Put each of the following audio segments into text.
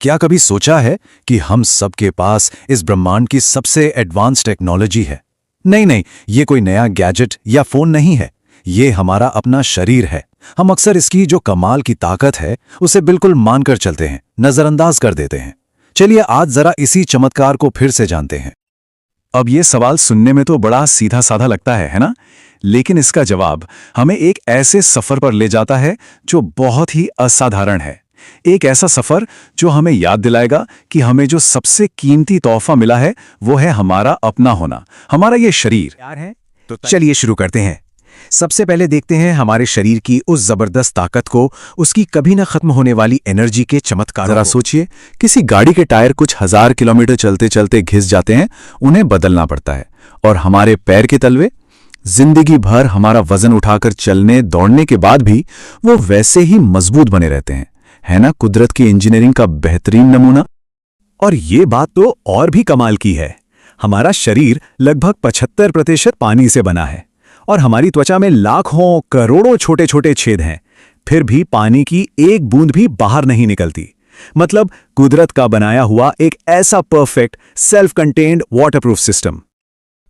क्या कभी सोचा है कि हम सबके पास इस ब्रह्मांड की सबसे एडवांस टेक्नोलॉजी है? नहीं नहीं, ये कोई नया गैजेट या फोन नहीं है। ये हमारा अपना शरीर है। हम अक्सर इसकी जो कमाल की ताकत है उसे बिल्कुल मानकर चलते हैं, नजरअंदाज कर देते हैं। चलिए आज जरा इसी चमत्कार को फिर से जानते हैं। अब ये सवाल सुनने में तो बड़ा सीधा साधा लगता है ना? लेकिन इसका जवाब हमें एक ऐसे सफर पर ले जाता है जो बहुत ही असाधारण है। एक ऐसा सफर जो हमें याद दिलाएगा कि हमें जो सबसे कीमती तोहफा मिला है वो है हमारा अपना होना, हमारा ये शरीर। तैयार हैं? तो चलिए शुरू करते हैं। सबसे पहले देखते हैं हमारे शरीर की उस जबरदस्त ताकत को, उसकी कभी न खत्म होने वाली एनर्जी के चमत्कार। जरा सोचिए, किसी गाड़ी के टायर कुछ 1000 किलोमीटर चलते चलते घिस जाते हैं, उन्हें बदलना पड़ता है। और हमारे पैर के तलवे जिंदगी भर हमारा वजन उठाकर चलने दौड़ने के बाद भी वो वैसे ही मजबूत बने रहते हैं। है ना कुदरत की इंजीनियरिंग का बेहतरीन नमूना? और ये बात तो और भी कमाल की है। हमारा शरीर लगभग 75% पानी से बना है और हमारी त्वचा में लाखों करोड़ों छोटे छोटे छेद हैं, फिर भी पानी की एक बूंद भी बाहर नहीं निकलती। मतलब कुदरत का बनाया हुआ एक ऐसा perfect self contained waterproof system.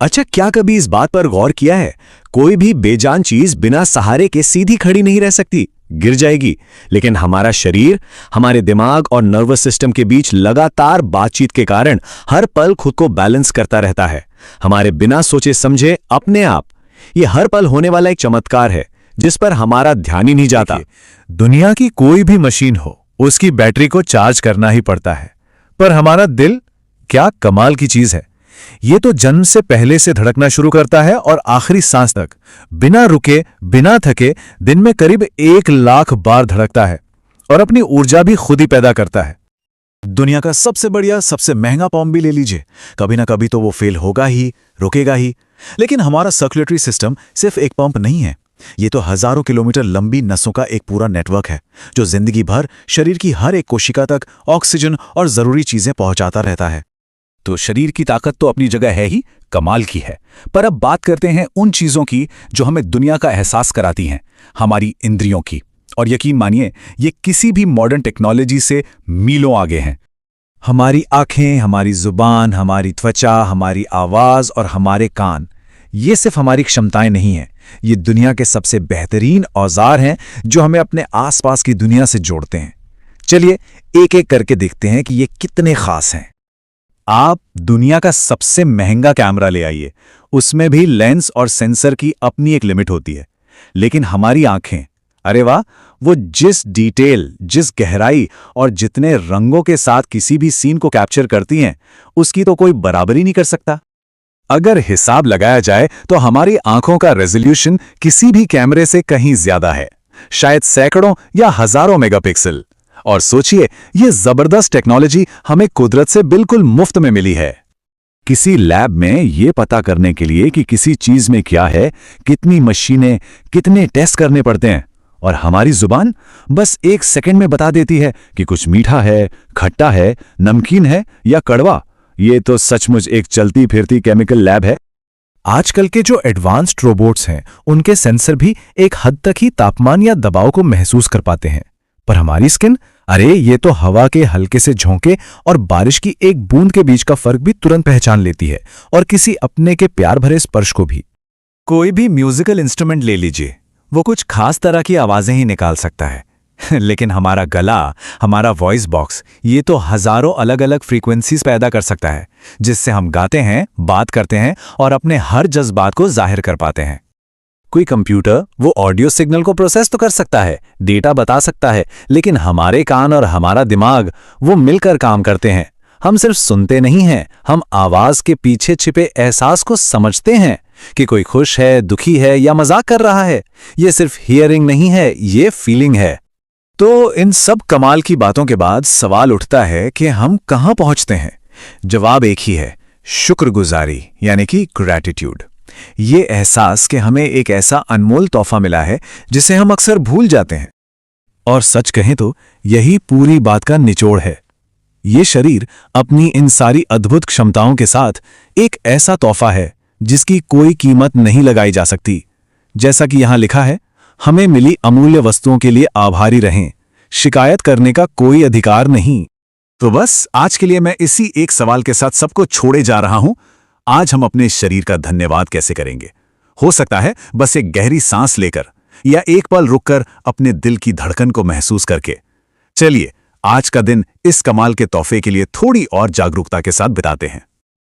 अच्छा, क्या कभी इस बात पर गौर किया है, कोई भी बेजान चीज बिना सहारे के सीधी खड़ी नहीं रह सकती, गिर जाएगी। लेकिन हमारा शरीर, हमारे दिमाग और नर्वस सिस्टम के बीच लगातार बातचीत के कारण हर पल खुद को बैलेंस करता रहता है, हमारे बिना सोचे समझे अपने आप। ये हर पल होने वाला एक चमत्कार है जिस पर हमारा ध्यान ही नहीं जाता। दुनिया की कोई भी मशीन हो, उसकी बैटरी को चार्ज करना ही पड़ता है, पर हमारा दिल क्या कमाल की चीज है। ये तो जन्म से पहले से धड़कना शुरू करता है और आखिरी सांस तक बिना रुके बिना थके दिन में करीब 1 लाख बार धड़कता है और अपनी ऊर्जा भी खुद ही पैदा करता है। दुनिया का सबसे बढ़िया, सबसे महंगा पंप भी ले लीजिए, कभी ना कभी तो वो फेल होगा ही, रुकेगा ही। लेकिन हमारा सर्कुलेटरी सिस्टम सिर्फ एक पंप नहीं है, ये तो हजारों किलोमीटर लंबी नसों का एक पूरा नेटवर्क है जो जिंदगी भर शरीर की हर एक कोशिका तक ऑक्सीजन और जरूरी चीजें पहुंचाता रहता है। तो शरीर की ताकत तो अपनी जगह है ही, कमाल की है। पर अब बात करते हैं उन चीजों की जो हमें दुनिया का एहसास कराती हैं, हमारी इंद्रियों की। और यकीन मानिए, ये किसी भी मॉडर्न टेक्नोलॉजी से मीलों आगे हैं। हमारी आंखें, हमारी जुबान, हमारी त्वचा, हमारी आवाज और हमारे कान, ये सिर्फ हमारी क्षमताएं नहीं हैं, ये दुनिया के सबसे बेहतरीन औजार हैं जो हमें अपने आसपास की दुनिया से जोड़ते हैं। चलिए एक एक करके देखते हैं कि ये कितने खास हैं। आप दुनिया का सबसे महंगा कैमरा ले आइए, उसमें भी लेंस और सेंसर की अपनी एक लिमिट होती है। लेकिन हमारी आंखें, अरे वाह, वो जिस डिटेल, जिस गहराई और जितने रंगों के साथ किसी भी सीन को कैप्चर करती हैं, उसकी तो कोई बराबरी नहीं कर सकता। अगर हिसाब लगाया जाए तो हमारी आंखों का रेजोल्यूशन किसी भी कैमरे से कहीं ज्यादा है, शायद सैकड़ों या हजारों मेगापिक्सल। और सोचिए, ये जबरदस्त टेक्नोलॉजी हमें कुदरत से बिल्कुल मुफ्त में मिली है। किसी लैब में ये पता करने के लिए कि किसी चीज में क्या है, कितनी मशीनें, कितने टेस्ट करने पड़ते हैं, और हमारी जुबान बस 1 सेकंड में बता देती है कि कुछ मीठा है, खट्टा है, नमकीन है या कड़वा। ये तो सचमुच एक चलती फिरती केमिकल लैब है। आजकल के जो एडवांस्ड रोबोट्स हैं, उनके सेंसर भी एक हद तक ही तापमान या दबाव को महसूस कर पाते हैं, पर हमारी स्किन, अरे ये तो हवा के हल्के से झोंके और बारिश की एक बूंद के बीच का फर्क भी तुरंत पहचान लेती है, और किसी अपने के प्यार भरे स्पर्श को भी। कोई भी म्यूजिकल इंस्ट्रूमेंट ले लीजिए, वो कुछ खास तरह की आवाजें ही निकाल सकता है। लेकिन हमारा गला, हमारा वॉइस बॉक्स, ये तो हजारों अलग अलग फ्रीक्वेंसीज पैदा कर सकता है, जिससे हम गाते हैं, बात करते हैं और अपने हर जज्बात को जाहिर कर पाते हैं। कोई कंप्यूटर वो ऑडियो सिग्नल को प्रोसेस तो कर सकता है, डेटा बता सकता है, लेकिन हमारे कान और हमारा दिमाग वो मिलकर काम करते हैं। हम सिर्फ सुनते नहीं हैं, हम आवाज के पीछे छिपे एहसास को समझते हैं कि कोई खुश है, दुखी है या मजाक कर रहा है। ये सिर्फ हियरिंग नहीं है, ये फीलिंग है। तो इन सब कमाल की बातों के बाद सवाल उठता है कि हम कहां पहुंचते हैं? जवाब एक ही है, शुक्रगुजारी, यानी कि ग्रैटिट्यूड। ये एहसास कि हमें एक ऐसा अनमोल तोहफा मिला है जिसे हम अक्सर भूल जाते हैं। और सच कहें तो यही पूरी बात का निचोड़ है। ये शरीर अपनी इन सारी अद्भुत क्षमताओं के साथ एक ऐसा तोहफा है जिसकी कोई कीमत नहीं लगाई जा सकती। जैसा कि यहां लिखा है, हमें मिली अमूल्य वस्तुओं के लिए आभारी रहें, शिकायत करने का कोई अधिकार नहीं। तो बस आज के लिए मैं इसी एक सवाल के साथ सबको छोड़े जा रहा हूं। आज हम अपने शरीर का धन्यवाद कैसे करेंगे? हो सकता है बस एक गहरी सांस लेकर या एक पल रुककर अपने दिल की धड़कन को महसूस करके। चलिए आज का दिन इस कमाल के तोहफे के लिए थोड़ी और जागरूकता के साथ बिताते हैं।